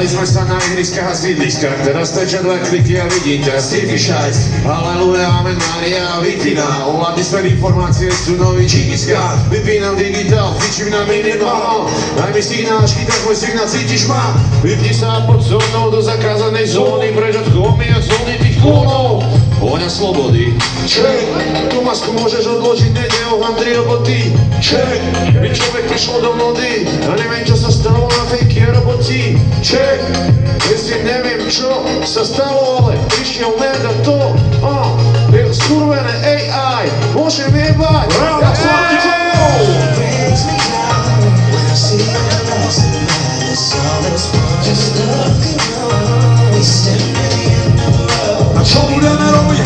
Hrali sme sa na ihriskách a sídliskách, teraz tečia 2 kliky a vidíte, Stevie Šajs. Halleluja, amen, Maria, Vitina. Ohľadný svet informácie sú nový čigiska. Vypínam digitál, fičím na minimál. Daj mi signál, škytak môj signál, cítiš ma? Vypni sa pod so mnou do zakázanej zóny, preč od chlomy a zóny tých klonov. Vôňa slobody. Check, tú masku môžeš odložiť, nejde o handry roboty. Check, by človek prišiel do mody a neviem, čo sa stalo na fejky a roboti. Check, jestli neviem, čo sa stalo, ale prišiel net a to je skurvené AI, môžem jebať. Jak sa ti a čo budeme robiť,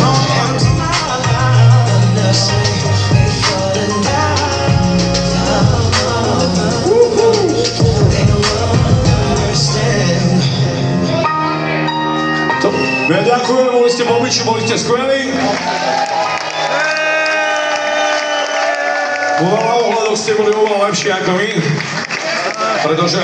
Ja ďakujem, boli ste bobiči, boli ste skvelí. Vo veľa ohľadoch ste boli oveľa lepší ako my, pretože